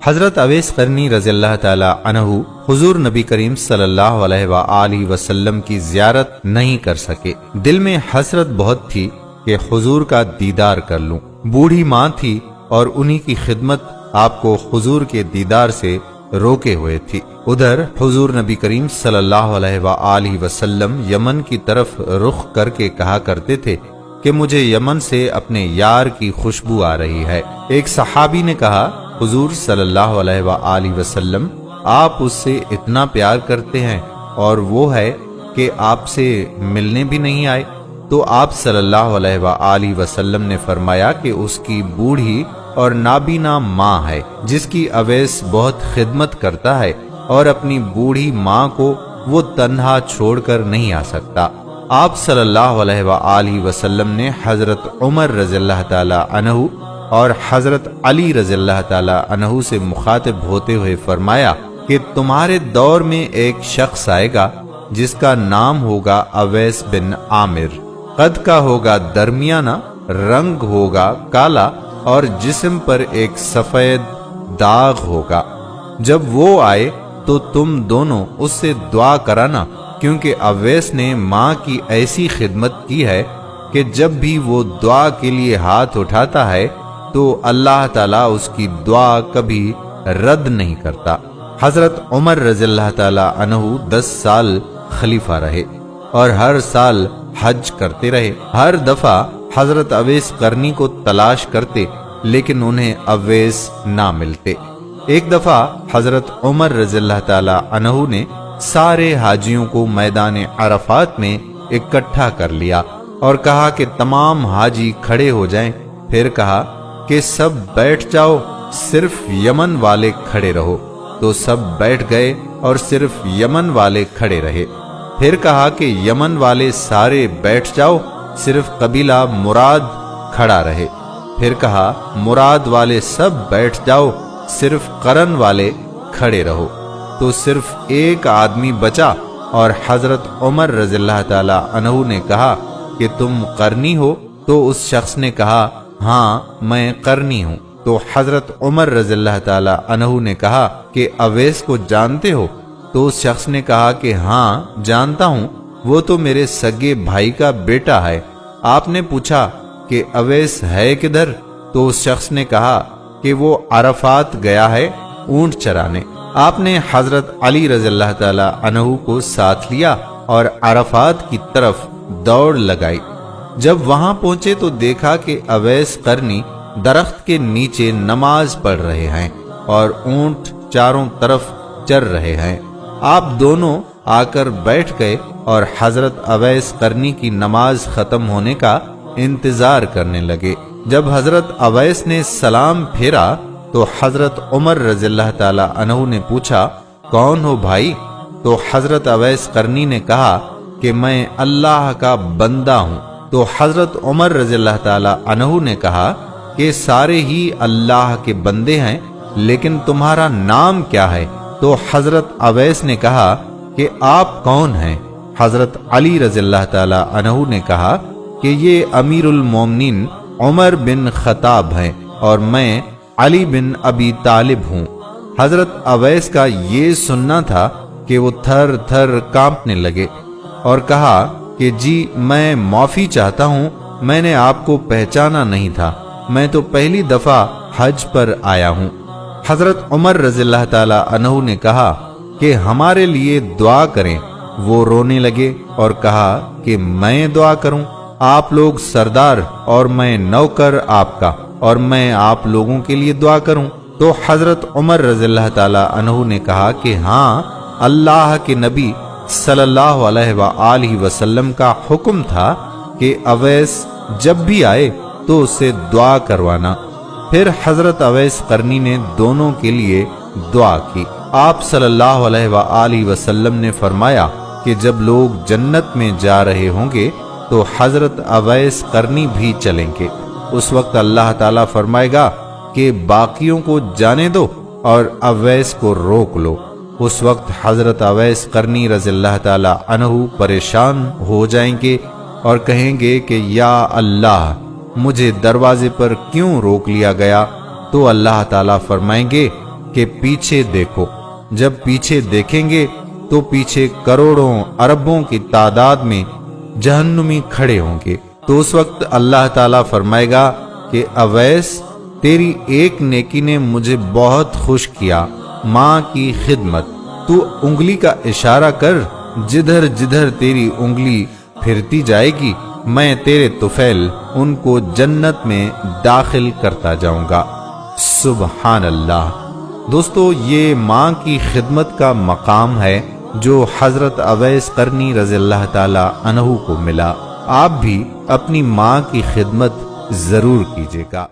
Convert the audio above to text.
حضرت اویس قرنی رضی اللہ تعالی عنہ حضور نبی کریم صلی اللہ علیہ وآلہ وسلم کی زیارت نہیں کر سکے۔ دل میں حسرت بہت تھی کہ حضور کا دیدار کر لوں۔ بوڑھی ماں تھی اور انہی کی خدمت آپ کو حضور کے دیدار سے روکے ہوئے تھی۔ ادھر حضور نبی کریم صلی اللہ علیہ وآلہ وسلم یمن کی طرف رخ کر کے کہا کرتے تھے کہ مجھے یمن سے اپنے یار کی خوشبو آ رہی ہے۔ ایک صحابی نے کہا، حضور صلی اللہ علیہ وآلہ وسلم آپ اس سے اتنا پیار کرتے ہیں اور وہ ہے کہ آپ سے ملنے بھی نہیں آئے؟ تو آپ صلی اللہ علیہ وآلہ وسلم نے فرمایا کہ اس کی بوڑھی اور نابینا ماں ہے جس کی اویس بہت خدمت کرتا ہے اور اپنی بوڑھی ماں کو وہ تنہا چھوڑ کر نہیں آ سکتا۔ آپ صلی اللہ علیہ وآلہ وسلم نے حضرت عمر رضی اللہ تعالی عنہ اور حضرت علی رضی اللہ تعالی عنہ سے مخاطب ہوتے ہوئے فرمایا کہ تمہارے دور میں ایک شخص آئے گا جس کا نام ہوگا اویس بن عامر، قد کا ہوگا درمیانہ، رنگ ہوگا کالا اور جسم پر ایک سفید داغ ہوگا۔ جب وہ آئے تو تم دونوں اس سے دعا کرانا، کیونکہ اویس نے ماں کی ایسی خدمت کی ہے کہ جب بھی وہ دعا کے لیے ہاتھ اٹھاتا ہے تو اللہ تعالیٰ اس کی دعا کبھی رد نہیں کرتا۔ حضرت عمر رضی اللہ تعالی عنہ 10 سال خلیفہ رہے اور ہر سال حج کرتے رہے۔ ہر دفعہ حضرت اویس قرنی کو تلاش کرتے لیکن انہیں اویس نہ ملتے۔ ایک دفعہ حضرت عمر رضی اللہ تعالی عنہ نے سارے حاجیوں کو میدان عرفات میں اکٹھا کر لیا اور کہا کہ تمام حاجی کھڑے ہو جائیں، پھر کہا کہ سب بیٹھ جاؤ، صرف یمن والے کھڑے رہو۔ تو سب بیٹھ گئے اور صرف یمن والے کھڑے رہے۔ پھر کہا کہ یمن والے سارے بیٹھ جاؤ، صرف قبیلہ مراد کھڑا رہے۔ پھر کہا مراد والے سب بیٹھ جاؤ، صرف قرن والے کھڑے رہو۔ تو صرف ایک آدمی بچا اور حضرت عمر رضی اللہ تعالی عنہ نے کہا کہ تم قرنی ہو؟ تو اس شخص نے کہا ہاں میں قرنی ہوں۔ تو حضرت عمر رضی اللہ تعالی عنہ نے کہا کہ اویس کو جانتے ہو؟ تو اس شخص نے کہا کہ ہاں جانتا ہوں، وہ تو میرے سگے بھائی کا بیٹا ہے۔ آپ نے پوچھا کہ اویس ہے کدھر؟ تو اس شخص نے کہا کہ وہ عرفات گیا ہے اونٹ چرانے۔ آپ نے حضرت علی رضی اللہ تعالی عنہ کو ساتھ لیا اور عرفات کی طرف دوڑ لگائی۔ جب وہاں پہنچے تو دیکھا کہ اویس قرنی درخت کے نیچے نماز پڑھ رہے ہیں اور اونٹ چاروں طرف چر رہے ہیں۔ آپ دونوں آ کر بیٹھ گئے اور حضرت اویس قرنی کی نماز ختم ہونے کا انتظار کرنے لگے۔ جب حضرت اویس نے سلام پھیرا تو حضرت عمر رضی اللہ تعالی عنہ نے پوچھا کون ہو بھائی؟ تو حضرت اویس قرنی نے کہا کہ میں اللہ کا بندہ ہوں۔ تو حضرت عمر رضی اللہ تعالی عنہ نے کہا کہ سارے ہی اللہ کے بندے ہیں، لیکن تمہارا نام کیا ہے؟ تو حضرت اویس نے کہا کہ آپ کون ہیں؟ حضرت علی رضی اللہ تعالی عنہ نے کہا کہ یہ امیر المومنین عمر بن خطاب ہیں اور میں علی بن ابی طالب ہوں۔ حضرت اویس کا یہ سننا تھا کہ وہ تھر تھر کانپنے لگے اور کہا کہ جی میں معافی چاہتا ہوں، میں نے آپ کو پہچانا نہیں تھا، میں تو پہلی دفعہ حج پر آیا ہوں۔ حضرت عمر رضی اللہ تعالی عنہ نے کہا کہ ہمارے لیے دعا کریں۔ وہ رونے لگے اور کہا کہ میں دعا کروں؟ آپ لوگ سردار اور میں نوکر آپ کا، اور میں آپ لوگوں کے لیے دعا کروں؟ تو حضرت عمر رضی اللہ تعالی عنہ نے کہا کہ ہاں، اللہ کے نبی صلی اللہ علیہ وآلہ وسلم کا حکم تھا کہ اویس جب بھی آئے تو اسے دعا کروانا۔ پھر حضرت اویس قرنی نے دونوں کے لیے دعا کی۔ آپ صلی اللہ علیہ وآلہ وسلم نے فرمایا کہ جب لوگ جنت میں جا رہے ہوں گے تو حضرت اویس قرنی بھی چلیں گے۔ اس وقت اللہ تعالیٰ فرمائے گا کہ باقیوں کو جانے دو اور اویس کو روک لو۔ اس وقت حضرت اویس قرنی رضی اللہ تعالی عنہ پریشان ہو جائیں گے اور کہیں گے کہ یا اللہ، مجھے دروازے پر کیوں روک لیا گیا؟ تو اللہ تعالیٰ فرمائیں گے کہ پیچھے دیکھو۔ جب پیچھے دیکھیں گے تو پیچھے کروڑوں اربوں کی تعداد میں جہنمی کھڑے ہوں گے۔ تو اس وقت اللہ تعالیٰ فرمائے گا کہ اویس، تیری ایک نیکی نے مجھے بہت خوش کیا، ماں کی خدمت۔ تو انگلی کا اشارہ کر، جدھر جدھر تیری انگلی پھرتی جائے گی میں تیرے طفیل ان کو جنت میں داخل کرتا جاؤں گا۔ سبحان اللہ۔ دوستو، یہ ماں کی خدمت کا مقام ہے جو حضرت اویس قرنی رضی اللہ تعالی عنہ کو ملا۔ آپ بھی اپنی ماں کی خدمت ضرور کیجیے گا۔